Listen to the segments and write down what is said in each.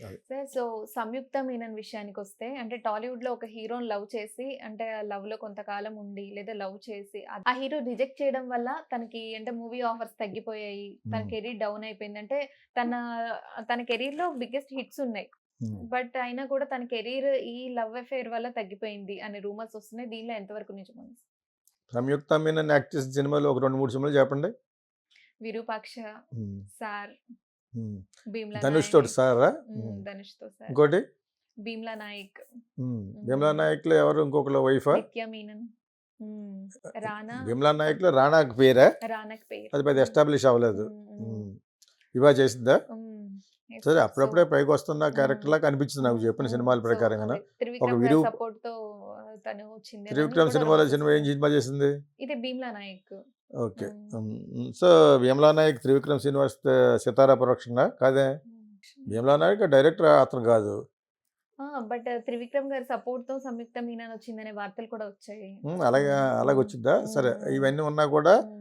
అది. Sir so 'సంయుక్త మీనన్' విషయానికొస్తే అంటే టాలీవుడ్‌లో ఒక హీరోని లవ్ చేసి అంటే లవ్‌లో కొంతకాలం ఉండి లేదా లవ్ చేసి ఆ హీరో రిజెక్ట్ చేయడం వల్ల తనకి అంటే మూవీ ఆఫర్స్ తగ్గిపోయాయి. తన హ్మ్. కెరీర్ డౌన్ అయిపోయింది. అంటే తన తన కెరీర్‌లో బిగ్గెస్ట్ హిట్స్ ఉన్నాయి. హ్మ్. బట్ అయినా కూడా తన కెరీర్ ఈ లవ్ అఫేర్ వల్ల తగ్గిపోయింది అనే రూమర్స్ వస్తున్నాయి. దీనిలో ఎంతవరకు నిజముంది? 'సంయుక్త మీనన్' యాక్ట్ చేసిన సినిమాలు ఒక 2, 3 సినిమాలు చెప్పండి. 'విరూపాక్ష', హ్మ్. 'సార్', హ్మ్. 'భీమ్లా 'ధనుష్' తోటి నాయక్' 'సారా'? హ్మ్. 'ధనుష్‌తో సార్', ఇంకోటి 'భీమ్లా నాయక్', హ్మ్. 'బిమ్లా హ్మ్. నాయక్‌లో' ఎవరు ఇంకొకళ్ళ వైఫా? 'నిత్య మీనన్', హ్మ్. 'రానా' 'బిమ్లా నాయక్‌లో' రానాకి పేరా? 'రానాకి' పేరు. అది పెద్ద హ్మ్. ఎస్టాబ్లిష్ అవ్వలేదు. హ్మ్. హ్మ్. హ్మ్. ఇవా చేసిందా? హ్మ్. యెస్ సరే సార్. సో అప్పుడప్పుడే పైకొస్తున్న హ్మ్. క్యారెక్టర్‌లా కనిపించింది నాకు హ్మ్. చెప్పిన హ్మ్. సినిమాల సో ప్రకారంగాన. అదే ఒక 'త్రివిక్రమ్' గారి విరూప్ సపోర్ట్‌తో తను వచ్చిందేమని 'త్రివిక్రమ్' కూడా సినిమాలో రూమర్స్ ఏం ఉన్నాయి. సినిమా చేసింది? ఇది 'భీమ్లా నాయక్'. ఓకే. హ్మ్. హ్మ్. హ్మ్. సో, 'బిమ్లా నాయక్' 'త్రివిక్రమ్ శ్రీనివాస్' సితారా ప్రొడక్షనా? కాదే? హ్మ్. 'బిమ్లా నాయక్' డైరెక్టర్ అతను కాదు. ఆ! బట్ 'త్రివిక్రమ్' గారి సపోర్ట్‌తో 'సంయుక్త మీనన్' వచ్చిందనే వార్తలు కూడా వచ్చాయి. హ్మ్. అలాగా హ్మ్. హ్మ్. అలాగొచ్చిద్దా? హ్మ్. సరే హ్మ్. ఇవన్నీ ఉన్నా కూడా హ్మ్.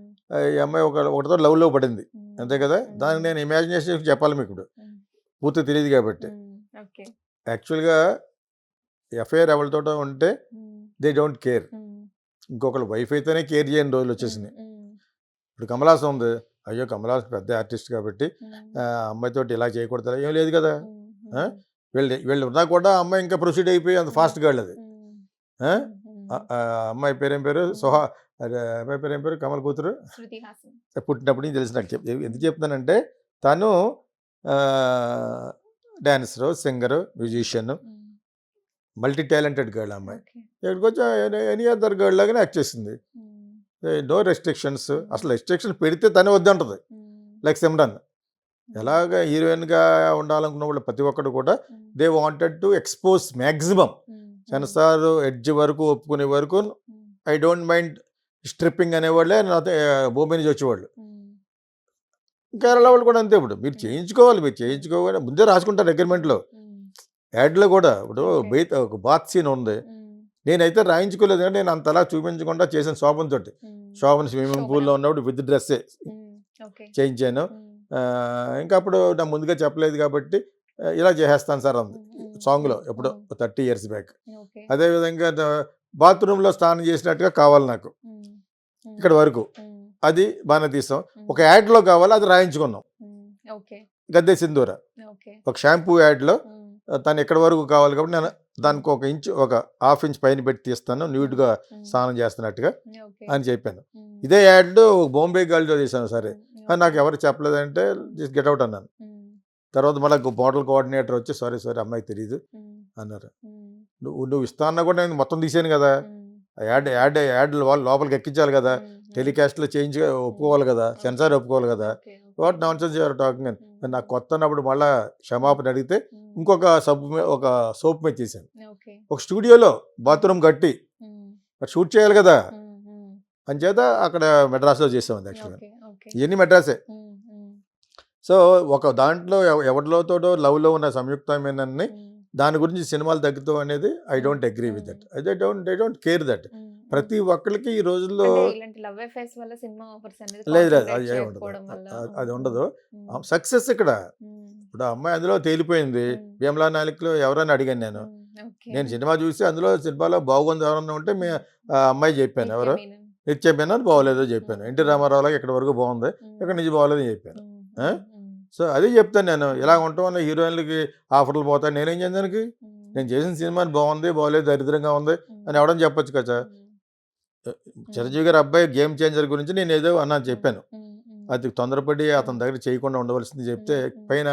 ఈ అమ్మాయి ఒకడితో లవ్‌లో పడింది. హ్మ్. అంతే కదా! దానికి హ్మ్. నేను ఇమాజినేషన్ చెప్పాలి మీకిప్పుడు. హ్మ్. పూర్తిగా తెలీదు కాబట్టి. హ్మ్. ఓకే. యాక్చువల్‌గా ఎఫ్ఐఆర్ ఎవరితోటో ఉంటే హ్మ్. They don't care. హ్మ్. ఇంకొకళ్ళ వైఫ్ అయితేనే కేర్ చేయని హ్మ్. రోజులొచ్చేసినాయి. హ్మ్. ఇప్పుడు 'కమల్ హాసన్' ఉంది. అయ్యో! 'కమల్ హాసన్' పెద్ద ఆర్టిస్ట్ కాబట్టి హ్మ్. అమ్మాయితోటి ఇలా చేయకూడదు ఏం లేదు కదా! హ్మ్. ఆ! హ్మ్. వీళ్ళు ఉన్నా కూడా ఆ అమ్మాయి ఇంకా ప్రొసీడ్ అయిపోయి అంత హ్మ్. ఫాస్ట్ గర్ల్ అది. హ్మ్. ఆ! హ్మ్. హ్మ్. అమ్మాయి పేరేం పేరు? హ్మ్. అదే అమ్మాయి పేరేం పేరు? కమల్ కూతురు. 'శృతి హాసన్'. పుట్టినప్పటి నుంచి తెలుసు నాకు. ఎందుకు హ్మ్. చెప్తున్నానంటే తను డాన్సరు, సింగరు, హ్మ్. మ్యూజిషియన్ హ్మ్. మల్టీ టాలెంటెడ్ గర్ల్ ఆ అమ్మాయి. ఓకే. ఇక్కడికొచ్చి ఎనీ అదర్ గర్ల్ లాగానే యాక్ట్ చేసింది. హ్మ్. No restrictions. హ్మ్. అసలు రెస్ట్రిక్షన్స్ పెడితే తనే వద్దంటది. హ్మ్. లైక్ సిమ్రన్. హ్మ్. ఎలాగ హీరోయిన్‌గా ఉండాలనుకున్న వాళ్ళు ప్రతి ఒక్కడు కూడా హ్మ్. They wanted to expose maximum. హ్మ్. హ్మ్. సెన్సార్ ఎడ్జ్ వరకు ఒప్పుకునే వరకు హ్మ్. ఐ డోంట్ మైండ్ స్ట్రిప్పింగ్ అనేవాళ్ళే నాతో భూమి నుంచి వచ్చేవాళ్ళు. హ్మ్. కేరళ ఓకే. వాళ్ళు కూడా అంతే ఇప్పుడు. మీరు హ్మ్. చేయించుకోవాలి. మీరు హ్మ్. చేయించుకోగానే ముందే రాసుకుంటారు హ్మ్. అగ్రీమెంట్‌లో. హ్మ్. యాడ్‌లో కూడా ఇప్పుడు ఓకే. ఒక బాత్ సీన్ ఉంది. హ్మ్. నేనైతే రాయించుకోలేదు గానీ నేను అంతలా చూపించకుండా చేశాను శోభన్‌తోటి. హ్మ్. శోభన్ స్విమ్మింగ్ 'శోభన'. పూల్‌లో ఉన్నప్పుడు విత్ డ్రెస్సే హ్మ్. ఓకే. చేయించాను. హ్మ్. ఇంకా అప్పుడు నాకు ముందుగా చెప్పలేదు కాబట్టి ఇలా చేసేస్తాను సార్ అంది. హ్మ్. హ్మ్. సాంగ్‌లో హ్మ్. ఎప్పుడో హ్మ్. 30 ఇయర్స్ బ్యాక్. ఓకే. అదే విధంగా బాత్రూమ్‌లో స్నానం చేసినట్టుగా కావాలి నాకు. హ్మ్. హ్మ్. ఇక్కడి వరకు. హ్మ్. అది బానే తీసాం. ఒక హ్మ్. యాడ్‌లో కావాలి అది రాయించుకున్నాం. హ్మ్. ఓకే. 'గద్దె సింధూర' ఓకే. ఒక షాంపూ యాడ్‌లో హ్మ్. తను ఎక్కడి వరకు కావాలి కాబట్టి నేను హ్మ్. దానికి ఒక హాఫ్ ఇంచ్ పైన పెట్టి తీస్తాను హ్మ్. న్యూడ్‌గా హ్మ్. స్నానం చేస్తున్నట్టుగా ఓకే. అని చెప్పాను. హ్మ్. ఇదే యాడ్ బాంబే గర్ల్‌తో తీశాను సరే. హ్మ్. ఓకే. నాకు ఎవరు చెప్పలేదంటే హ్మ్. జస్ట్ గెట్ ఔట్ అన్నాను. హ్మ్. తర్వాత మళ్ళా మోడల్ కోఆర్డినేటర్ వచ్చి సారీ అమ్మాయికి తెలీదు హ్మ్. అన్నారు. హ్మ్. నువ్వు ఇస్తా అన్నా కూడా నేను మొత్తం తీసాను కదా! హ్మ్. ఆ యాడ్ వాళ్ళు లోపలికి ఎక్కించాలి కదా! హ్మ్. హ్మ్. టెలికాస్ట్‌లో చేంజ్ హ్మ్. ఒప్పుకోవాలి కదా! ఓకే. సెన్సార్ ఒప్పుకోవాలి కదా! Okay. Okay. What nonsense you are talking అని. హ్మ్. మరి నాకు హ్మ్. కొత్త అన్నప్పుడు మళ్ళా హ్మ్. క్షమాపణ అడిగితే హ్మ్. ఇంకొక ఒక సోప్ మీద చేశాను. ఓకే. ఒక స్టూడియోలో హ్మ్. బాత్రూమ్ కట్టి హ్మ్. మరి షూట్ చేయాలి కదా! హ్మ్. హ్మ్. అంచేత అక్కడ మెడ్రాస్‌లో చేసాం యాక్చువల్‌గా. ఓకే. ఓకే. ఇయన్నీ మెడ్రాసే. హ్మ్. హ్మ్. సో, ఒక దాంట్లో ఎవడిలోతోటో లవ్‌లో ఉన్న సంయుక్త మీనన్‌ని హ్మ్. దాని గురించి సినిమాలు తగ్గుతాం అనేది ఐ హ్మ్. డోంట్ అగ్రీ విత్ హ్మ్. That. They don't care that. హ్మ్. హ్మ్. ప్రతి ఒక్కళ్ళకి ఈ రోజుల్లో అంటే ఇలాంటి లవ్ అఫైర్స్ వల్ల సినిమా ఆఫర్స్ అనేది లేదు. కాన్సంట్రేట్ అది ఏమి ఉండదు. చేయకపోవడం వల్ల. హ్మ్. అది హ్మ్. ఉండదు. హ్మ్. సక్సెస్ ఇక్కడ. హ్మ్. ఇప్పుడు ఆ అమ్మాయి అందులో తేలిపోయింది. హ్మ్. 'భీమ్లా నాయక్‌లో' ఎవరని అడిగాను నేను. హ్మ్. ఓకే. నేను సినిమా చూసి అందులో సినిమాలో బాగుంది ఎవరన్నా ఉంటే హ్మ్. అమ్మాయి చెప్పాను. 'నిత్య ఎవరు? మీనన్'. నిత్య మీనన్ హ్మ్. బాగోలేదో చెప్పాను. హ్మ్. 'ఎన్టీ హ్మ్. రామారావులాగా ఇక్కడి వరకు బాగుంది. హ్మ్. ఇక్కడి నుంచి బాగోలేదని చెప్పాను. హ్మ్. ఆ! హ్మ్. హ్మ్. సో, అదే చెప్తాను నేను. ఇలా హ్మ్. ఉండటం వల్ల హీరోయిన్‌లకి ఆఫర్‌లు పోతాయి. నేనేం చేయను దానికి? హ్మ్. నేను చేసిన సినిమా బాగుంది, బాగోలేదు, దరిద్రంగా ఉంది అని హ్మ్. ఎవడన్నా చెప్పొచ్చు కదా! హ్మ్. హ్మ్. చిరంజీవి గారి అబ్బాయి 'గేమ్ చేంజర్' గురించి నేనేదో అన్నాను హ్మ్. చెప్పాను. హ్మ్. హ్మ్. అది తొందరపడి హ్మ్. అతని దగ్గర చేయకుండా ఉండవలసింది చెప్తే హ్మ్. హ్మ్. పైన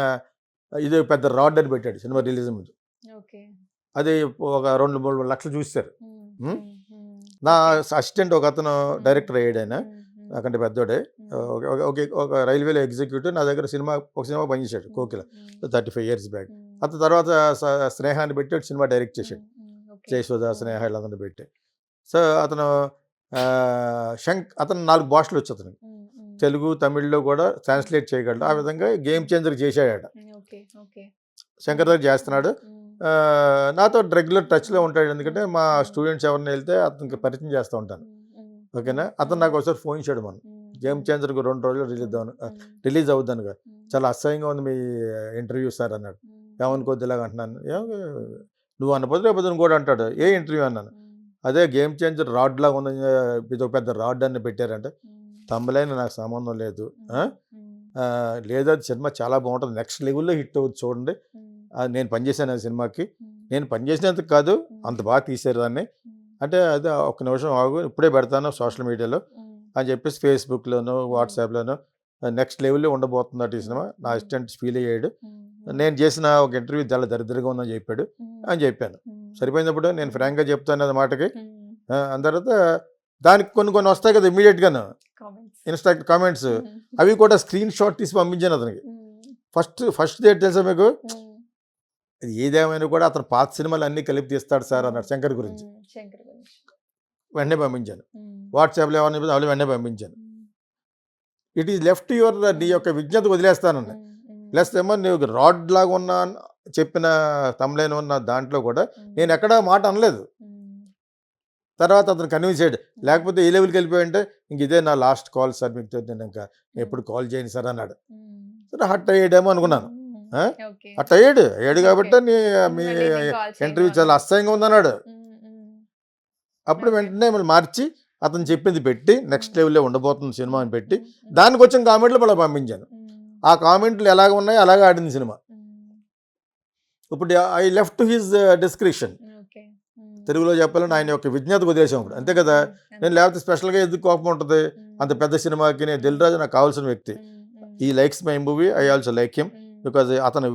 ఇదో పెద్ద రాడ్ అని పెట్టాడు సినిమా రిలీజ్ ముందు. ఓకే. అది ఒక 2, 3 లక్షలు చూసేసారు. హ్మ్. హ్మ్. హ్మ్. హ్మ్. నా ఓకే. అసిస్టెంట్ ఒకతను హ్మ్. డైరెక్టర్ అయ్యాడాయన. హ్మ్. హ్మ్. నాకంటే పెద్దోడే. హ్మ్. ఒక రైల్వేలో ఎగ్జిక్యూటివ్ నా దగ్గర ఒక సినిమా పనిచేశాడు హ్మ్. 'కోకిల' హ్మ్. 35 ఇయర్స్ బ్యాక్. హ్మ్. అతను తర్వాత 'స్నేహాన్ని' పెట్టి ఒక సినిమా డైరెక్ట్ హ్మ్. చేశాడు. హ్మ్. ఓకే. 'జయసుధ', హ్మ్. 'స్నేహ' వీళ్ళందరిని పెట్టి. సో, అతను అతను 4 భాషలొచ్చు అతనికి. హ్మ్. హ్మ్. తెలుగు, తమిళ్‌లో కూడా హ్మ్. ట్రాన్స్‌లేట్ చేయగలడు. ఆ హ్మ్. విధంగా 'గేమ్ హ్మ్. చేంజర్' చేశాడట. హ్మ్. ఓకే. ఓకే. శంకర్ హ్మ్. దగ్గర చేస్తున్నాడు. హ్మ్. హ్మ్. నాతో రెగ్యులర్ టచ్‌లో హ్మ్. ఉంటాడు. ఎందుకంటే హ్మ్. మా హ్మ్. స్టూడెంట్స్ ఎవరైనా ఎళ్తే అతనికి హ్మ్. పరిచయం చేస్తా ఉంటాను. హ్మ్. హ్మ్. ఓకేనా. హ్మ్. అతను హ్మ్. నాకు ఒకసారి ఫోన్ చేశాడు మొన్న. హ్మ్. 'గేమ్ హ్మ్. చేంజర్‌కి 2 రోజుల్లో హ్మ్. హ్మ్. రిలీజ్ అవుద్దనగా. హ్మ్. చాలా అసహ్యంగా ఉంది మీ ఇంటర్వ్యూ సార్ అన్నాడు. హ్మ్. ఏమనుకోద్ది ఇలాగ అంటున్నాను. నువ్వు అన్నపోతే రేపు కూడా అంటాడు. ఏ ఇంటర్వ్యూ అన్నాను. అదే గేమ్ చేంజర్ రాడ్ లాగా ఉందని ఇది ఒక పెద్ద రాడ్ అని పెట్టారంటే తమ్మలైన నాకు సంబంధం లేదు. లేదా సినిమా చాలా బాగుంటుంది, నెక్స్ట్ లెవెల్లో హిట్ అవుతుంది చూడండి. నేను పనిచేశాను ఆ సినిమాకి, నేను పనిచేసినందుకు కాదు అంత బాగా తీశారు దాన్ని అంటే అదే ఒక్క నిమిషం ఆగు ఇప్పుడే పెడతాను సోషల్ మీడియాలో అని చెప్పేసి ఫేస్బుక్లోను వాట్సాప్లోను నెక్స్ట్ లెవెల్లో ఉండబోతున్నట్టు ఈ సినిమా నా అసిస్టెంట్ ఫీల్ అయ్యాడు. నేను చేసిన ఒక ఇంటర్వ్యూ చాలా దరిద్రంగా ఉందని చెప్పాడు అని చెప్పాను. సరిపోయినప్పుడు నేను ఫ్రాంక్గా చెప్తాను అది మాటకి. దాని తర్వాత దానికి కొన్ని కొన్ని వస్తాయి కదా ఇమీడియట్గాను కామెంట్స్ అవి కూడా స్క్రీన్ షాట్ తీసి పంపించాను అతనికి. ఫస్ట్ డేట్ తెలుసా మీకు, ఏదేమైనా కూడా అతను పాత సినిమాలు అన్నీ కలిపి తీస్తాడు సార్ అన్నాడు శంకర్ గురించి. వెంటనే పంపించాను. వాట్సాప్లో ఏమన్నా అవి వెంటనే పంపించాను. ఇట్ ఈజ్ లెఫ్ట్ యువర్ నీ యొక్క విజ్ఞత వదిలేస్తానండి. ప్లస్ ఏమో నువ్వు రాడ్ లాగా ఉన్న చెప్పిన తమ్లైన్ ఉన్న దాంట్లో కూడా నేను ఎక్కడా మాట అనలేదు. తర్వాత అతను కన్విన్స్ అయ్యాడు. లేకపోతే ఏ లెవెల్కి వెళ్ళిపోయింటే ఇంక ఇదే నా లాస్ట్ కాల్ సార్ మీకు, నేను ఇంకా ఎప్పుడు కాల్ చేయను సార్ అన్నాడు. సరే హట్ అయ్యాడేమో అనుకున్నాను. అట్లా అయ్యాడు కాబట్టి మీ ఇంటర్వ్యూ చాలా అసహ్యంగా ఉందన్నాడు. అప్పుడు వెంటనే మళ్ళీ మార్చి అతను చెప్పింది పెట్టి నెక్స్ట్ లెవెల్లో ఉండబోతుంది సినిమా అని పెట్టి దానికి వచ్చిన కామెంట్లు మళ్ళీ పంపించాను. ఆ కామెంట్లు ఎలాగ ఉన్నాయో అలాగే ఆడింది సినిమా. ఇప్పుడు ఐ లెఫ్ట్ హిజ్ డిస్క్రిప్షన్. తెలుగులో చెప్పాలని ఆయన యొక్క విజ్ఞత ఉద్దేశం ఇప్పుడు అంతే కదా. నేను లేకపోతే స్పెషల్గా ఎందుకు కోపం ఉంటుంది అంత పెద్ద సినిమాకి. నేను దిల్ రాజు నాకు కావాల్సిన వ్యక్తి. ఈ likes my movie, I also like him because అతను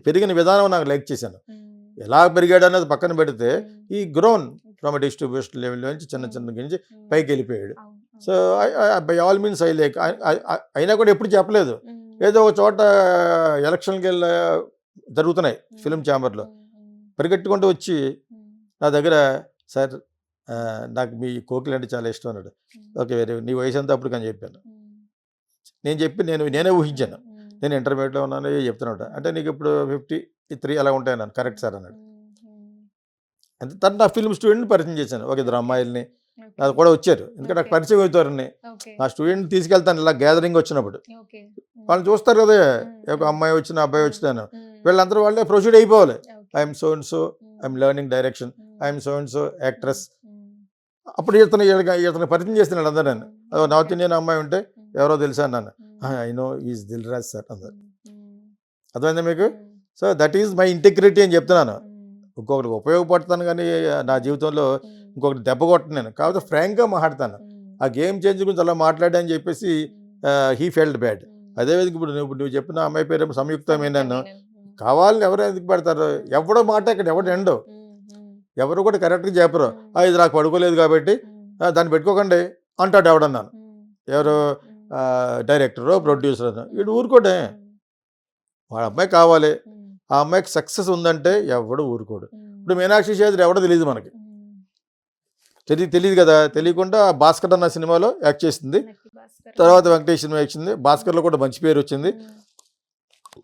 పెరిగిన విధానం నాకు లైక్ చేశాను. ఎలా పెరిగాడు అనేది పక్కన పెడితే ఈ గ్రోన్ ఫ్రమ్ డిస్ట్రిబ్యూషన్ లెవెల్ నుంచి చిన్న చిన్న గురించి పైకి వెళ్ళిపోయాడు. So by all means I like. అయినా కూడా ఎప్పుడు చెప్పలేదు. ఏదో ఒక చోట ఎలక్షన్కి వెళ్ళి జరుగుతున్నాయి ఫిలిం ఛాంబర్లో, పరిగెట్టుకుంటూ వచ్చి నా దగ్గర సార్ నాకు మీ కోకిల అంటే చాలా ఇష్టం అన్నాడు. ఓకే వెరీ నీ వయసు అంతా అప్పుడు కానీ చెప్పాను. నేనే ఊహించాను. నేను ఇంటర్మీడియట్లో ఉన్నాను చెప్తున్నాడు. అంటే నీకు ఇప్పుడు 53 అలా ఉంటాయి అన్నాను. కరెక్ట్ సార్ అన్నాడు. అంటే తను నా ఫిల్మ్ స్టూడెంట్ని పరిచయం చేశాను. ఒక ఇద్దరు అమ్మాయిల్ని అది కూడా వచ్చారు, ఎందుకంటే నాకు పరిచయం అవుతారని. నా స్టూడెంట్ తీసుకెళ్తాను ఇలా గ్యాదరింగ్ వచ్చినప్పుడు. వాళ్ళు చూస్తారు కదా, ఒక అమ్మాయి వచ్చిన అబ్బాయి వచ్చినాను, వీళ్ళందరూ వాళ్ళే ప్రొసీడ్ అయిపోవాలి. I'm so and so, I'm learning direction, I'm so and so actress. అప్పుడు ఇతను పరిచయం చేస్తున్నాడు అందరూ. నన్ను నార్త్ ఇండియన్ అమ్మాయి ఉంటే ఎవరో తెలుసా అన్నాను. I know is Dil Raj sir అందరు. అర్థమైందా మీకు? So that is my integrity అని చెప్తున్నాను. ఇంకొకరికి ఉపయోగపడతాను కానీ నా జీవితంలో ఇంకొకటి దెబ్బ కొట్టను నేను. కాకపోతే ఫ్రాంక్గా మాట్లాడతాను. ఆ గేమ్ చేంజ్ గురించి అలా మాట్లాడని చెప్పేసి హీ ఫెల్ట్ బ్యాడ్. అదేవిధంగా ఇప్పుడు నువ్వు చెప్పిన అమ్మాయి పేరు సంయుక్తమేనన్ను. కావాలని ఎవరు ఎందుకు పెడతారు? ఎవడో మాట ఇక్కడ ఎవడు ఎండో, ఎవరు కూడా కరెక్ట్గా చెప్పరు. ఇది నాకు పడుకోలేదు కాబట్టి దాన్ని పెట్టుకోకండి అంటాడు ఎవడన్నాను. ఎవరు డైరెక్టరో ప్రొడ్యూసర్ అన్న వీడు ఊరుకోడే. వాళ్ళ అమ్మాయి కావాలి, ఆ అమ్మాయికి సక్సెస్ ఉందంటే ఎవడు ఊరుకోడు. ఇప్పుడు మీనాక్షి చౌదరి ఎవడో తెలియదు మనకి, తెలియదు కదా. తెలియకుండా భాస్కర్ అన్న సినిమాలో యాక్ట్ చేసింది, తర్వాత వెంకటేష్ సినిమా యాక్చింది. భాస్కర్లో కూడా మంచి పేరు వచ్చింది.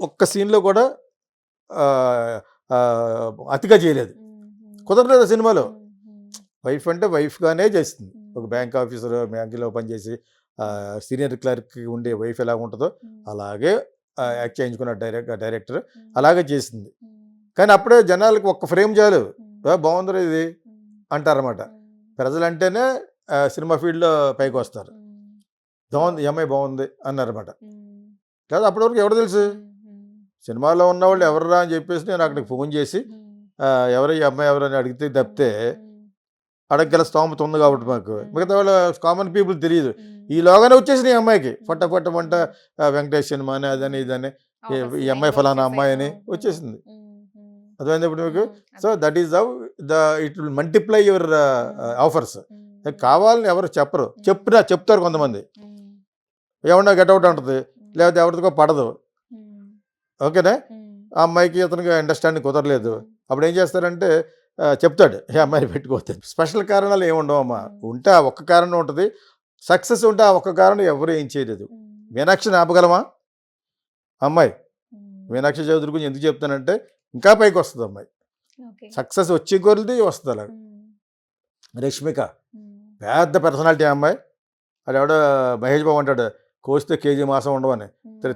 ఒక్క సీన్లో కూడా అతిగా చేయలేదు, కుదరలేదు ఆ సినిమాలో. వైఫ్ అంటే వైఫ్గానే చేస్తుంది. ఒక బ్యాంక్ ఆఫీసర్, బ్యాంకులో పనిచేసి సీనియర్ క్లర్క్ ఉండే వైఫ్ ఎలా ఉంటుందో అలాగే యాక్ట్ చేయించుకున్న డైరెక్టర్ అలాగే చేసింది. కానీ అప్పుడే జనాలకు ఒక్క ఫ్రేమ్ చాలు, బాగుంది ఇది అంటారన్నమాట. ప్రజలంటేనే సినిమా ఫీల్డ్లో పైకి వస్తారు. బాగుంది ఈ అమ్మాయి బాగుంది అన్నారన్నమాట. లేదా అప్పటి వరకు ఎవరు తెలుసు, సినిమాలో ఉన్నవాళ్ళు ఎవర్రా అని చెప్పేసి నేను అక్కడికి ఫోన్ చేసి ఎవరు ఈ అమ్మాయి ఎవరని అడిగితే తప్పితే అడగగల స్తోమత ఉంది కాబట్టి మాకు. మిగతా వాళ్ళ కామన్ పీపుల్ తెలియదు. ఈలోగానే వచ్చేసింది ఈ అమ్మాయికి వంట వెంకటేష్ సినిమా అని అదని ఇదని ఈ అమ్మాయి ఫలానా అమ్మాయి అని వచ్చేసింది. అర్థమైంది ఇప్పుడు మీకు? So that is how it will multiply your offers. కావాలని ఎవరు చెప్పరు, చెప్తారు కొంతమంది. ఏమన్నా గెట్అవుట్ ఉంటుంది, లేకపోతే ఎవరికో పడదు. ఓకేనా, ఆ అమ్మాయికి అతనికి అండర్స్టాండింగ్ కుదరలేదు. అప్పుడు ఏం చేస్తారంటే చెప్తాడు ఏ అమ్మాయిని పెట్టుకోవద్దు. స్పెషల్ కారణాలు ఏముండవు అమ్మా, ఉంటే ఆ ఒక్క కారణం ఉంటుంది. సక్సెస్ ఉంటే ఆ ఒక్క కారణం ఎవరు ఏం చేయలేదు. మీనాక్షిని ఆపగలమా? అమ్మాయి మీనాక్షి చౌదరి గురించి ఎందుకు చెప్తానంటే ఇంకా పైకి వస్తుంది అమ్మాయి. సక్సెస్ వచ్చే కొలిది వస్తుంది. అలాగే రష్మిక పెద్ద పర్సనాలిటీ అమ్మాయి. అది ఎవడో మహేష్ బాబు అంటాడు కోస్తే కేజీ మాసం ఉండవని,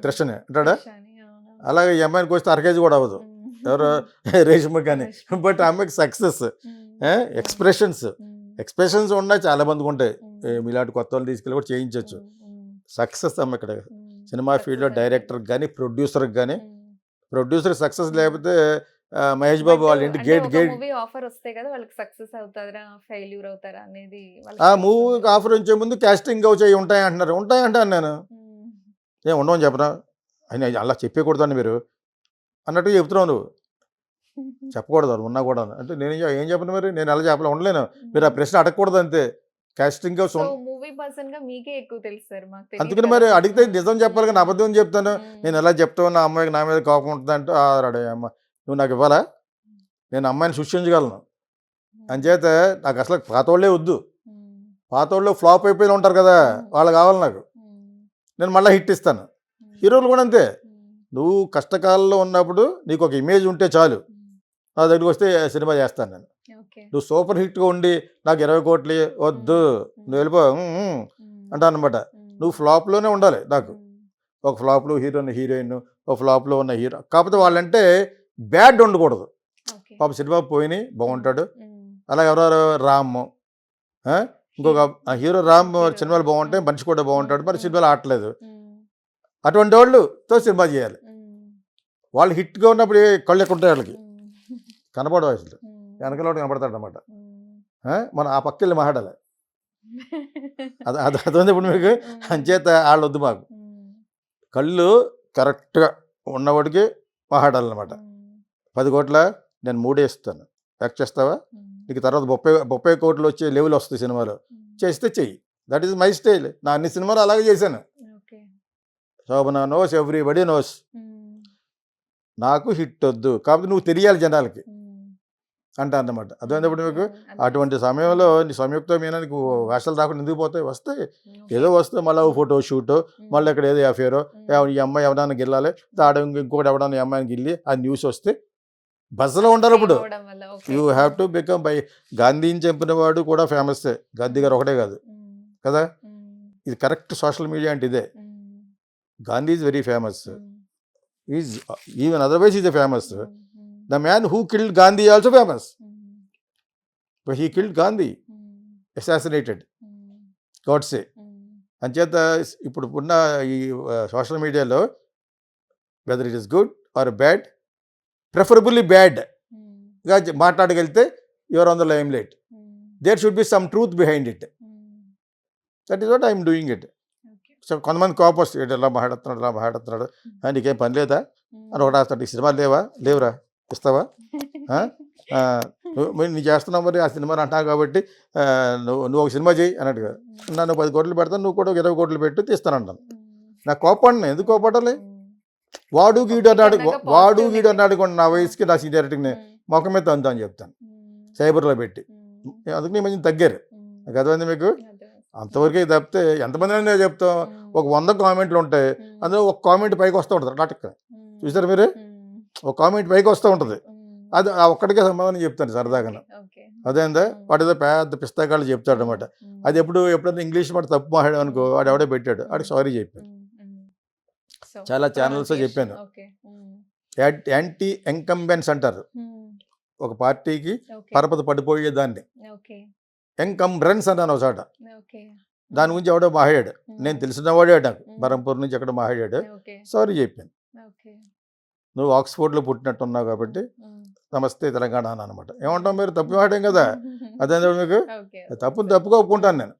త్రిషని అంటాడా. అలాగే ఈ అమ్మాయిని కోస్తే 1/2 కేజీ కూడా అవ్వదు. ఎవరు రేష్మ కానీ. బట్ ఆమెకి సక్సెస్, ఎక్స్ప్రెషన్స్ ఎక్స్ప్రెషన్స్ ఉన్నాయి చాలా మందికి ఉంటాయి. మీలాంటి కొత్త వాళ్ళు తీసుకెళ్ళి కూడా చేయించవచ్చు. సక్సెస్ అమ్మ ఇక్కడ సినిమా ఫీల్డ్లో డైరెక్టర్కి కానీ ప్రొడ్యూసర్కి కానీ. ప్రొడ్యూసర్ సక్సెస్ లేకపోతే మహేష్ బాబు వాళ్ళ ఇంటి గేట్ మూవీ ఆఫర్ వస్తే కదా వాళ్ళకి సక్సెస్ అవుతారా ఫెయిల్యూర్ అవుతారా అనేది ఆ మూవీకి ఆఫర్ వచ్చే ముందు కాస్టింగ్ అవి ఉంటాయి అంటున్నారు. ఉంటాయంటాను నేను, ఏం ఉండవని చెప్పనా ఆయన అలా చెప్పకూడదండి మీరు అన్నట్టు చెప్తున్నావు నువ్వు. చెప్పకూడదు అది ఉన్నా కూడా అంటే నేను ఏం చెప్పను మరి, నేను ఎలా చెప్పలే ఉండలేను. మీరు ఆ ప్రశ్న అడగకూడదు అంతే. కాస్టింగ్ మూవీ పర్సన్ గా మీకే ఎక్కువ తెలుసు సార్, మాకు తెలియదు అందుకని కదా. మరి అడిగితే నిజం చెప్పాలి కానీ అబద్ధం చెప్తాను. నేను ఎలా చెప్తాను నా అమ్మాయికి నా మీద కోపం ఉంటుంది అంటే రాడే అమ్మ నువ్వు నాకు ఇవ్వాలా, నేను అమ్మాయిని సృష్టించగలను. అంచేత నాకు అసలు పాతోళ్ళే వద్దు. పాతోళ్ళు ఫ్లాప్ అయిపోయి ఉంటారు కదా, వాళ్ళు కావాలి నాకు. నేను మళ్ళీ హిట్ ఇస్తాను. హీరోలు కూడా అంతే. నువ్వు కష్టకాలంలో ఉన్నప్పుడు నీకు ఒక ఇమేజ్ ఉంటే చాలు, నా దగ్గరికి వస్తే సినిమా చేస్తాను నేను. నువ్వు సూపర్ హిట్గా ఉండి నాకు 20 కోట్లు వద్దు నువ్వు వెళ్ళిపో అంటా అనమాట. నువ్వు ఫ్లాప్లోనే ఉండాలి నాకు. ఒక ఫ్లాప్లో హీరోయిన్ ఒక ఫ్లాప్లో ఉన్న హీరో, కాకపోతే వాళ్ళంటే బ్యాడ్ ఉండకూడదు. పాప సినిమా పోయినాయి బాగుంటాడు. అలా ఎవరెవరు రామ్, ఇంకొక హీరో రామ్ సినిమాలు బాగుంటాయి, మనిషి కూడా బాగుంటాడు, మరి సినిమాలు ఆడలేదు. అటువంటి వాళ్ళతో సినిమా చేయాలి. వాళ్ళు హిట్గా ఉన్నప్పుడు కళ్ళు ఎక్కువ ఉంటాయి వాళ్ళకి, కనపడవు అసలు. వెనకలో కనపడతాడు అనమాట. మనం ఆ పక్క వెళ్ళి మాట్లాడాలి. అది అదే ఇప్పుడు మీకు. అంచేత వాళ్ళు వద్దు మాకు. కళ్ళు కరెక్ట్గా ఉన్నవాడికి మాట్లాడాలన్నమాట. 10 కోట్ల నేను 3 ఇస్తాను, ప్యాక్ చేస్తావా? నీకు తర్వాత 30 కోట్లు వచ్చే లెవెల్ వస్తుంది సినిమాలో, చేస్తే చెయ్యి. That is my style. నా అన్ని సినిమాలు అలాగే చేశాను. శోభన నోస్, ఎవ్రీబడి నోస్. నాకు హిట్ వద్దు, కాబట్టి నువ్వు తెలియాలి జనాలకి అంటా అన్నమాట. అదేంటప్పుడు మీకు అటువంటి సమయంలో నీ సంయుక్త మీద నీకు వేషాలు రాకుండా ఎందుకు పోతాయి? వస్తాయి, ఏదో వస్తే మళ్ళీ ఫోటో షూట్, మళ్ళీ ఇక్కడ ఏదో అఫేరో, ఈ అమ్మాయి ఎవడన్నా గిల్లాలి, ఇంకొకటి ఎవడన్నా ఈ అమ్మాయిని గిల్లి ఆ న్యూస్ వస్తే బస్సులో ఉండాలి. ఇప్పుడు you have to become by. గాంధీని చంపిన వాడు కూడా ఫేమస్సే, గాంధీ గారు ఒకటే కాదు కదా. ఇది కరెక్ట్ సోషల్ మీడియా అంటే ఇదే. Gandhi is very famous, is even otherwise is a famous. The man who killed Gandhi also famous. But he killed Gandhi, assassinated. Godse. అంచేత ఇప్పుడు ఉన్న ఈ సోషల్ మీడియాలో whether it is good or bad, preferably బ్యాడ్గా మాట్లాడగలిగితే you're on the limelight. There should be some truth behind it. That is what I'm doing it. So కొంతమంది కోపం వస్తుంది, ఎలా మాట్లాడుతున్నాడు నీకేం పని లేదా అని ఒకటి రాస్తాడు. ఈ సినిమాలు లేవురా ఇస్తావా? నువ్వు చేస్తున్నావు మరి ఆ సినిమాని అంటావు కాబట్టి నువ్వు ఒక సినిమా చేయి అన్నట్టుగా. నన్ను 10 కోట్లు పెడతాను, నువ్వు కూడా 20 కోట్లు పెట్టు తీస్తానంటాను. నాకు కోపడినా ఎందుకు కోపడాలి? వాడు గీడు అన్నాడు నా వయసుకి నా సీనియారిటీని మొక్క మీద తంతా అని చెప్తాను సైబర్లో పెట్టి. అందుకు నీ మంచి తగ్గారు నాకు అర్థమైంది మీకు. అంతవరకే తప్పితే ఎంతమంది చెప్తాం. ఒక 100 కామెంట్లు ఉంటాయి, అందులో ఒక కామెంట్ పైకి వస్తూ ఉంటుంది. నాటక చూసారు మీరు, ఒక కామెంట్ పైకి వస్తూ ఉంటుంది. అది ఆ ఒక్కడికే సమాధానం చెప్తాను సరదాగా. అదేందా వాడు ఏదో పెద్ద పిస్తాకాళ్ళు చెప్తాడు అనమాట. అది ఎప్పుడైనా ఇంగ్లీష్ మాట తప్పు మాట్లాడాడు అనుకో, వాడు ఎవడో పెట్టాడు, వాడికి సారీ చెప్పాను. చాలా ఛానల్స్ చెప్పాను. యాంటీ ఎంకంబెన్స్ అంటారు, ఒక పార్టీకి పరపతి పడిపోయేదాన్ని. ఎంకంబ్రెన్స్ అన్నాను ఒక చోట, దాని గురించి ఎవడో మాట్లాడాడు. నేను తెలిసినవాడే నాకు, బరంపూర్ నుంచి ఎక్కడ మాట్లాడాడు, సారీ చెప్పాను. నువ్వు ఆక్స్ఫోర్డ్లో పుట్టినట్టున్నావు కాబట్టి నమస్తే తెలంగాణ అనమాట. ఏమంటావు మీరు? తప్పు మాట్లాడాం కదా. అదే మీకు తప్పుని తప్పుగా ఒప్పుకుంటాను నేను.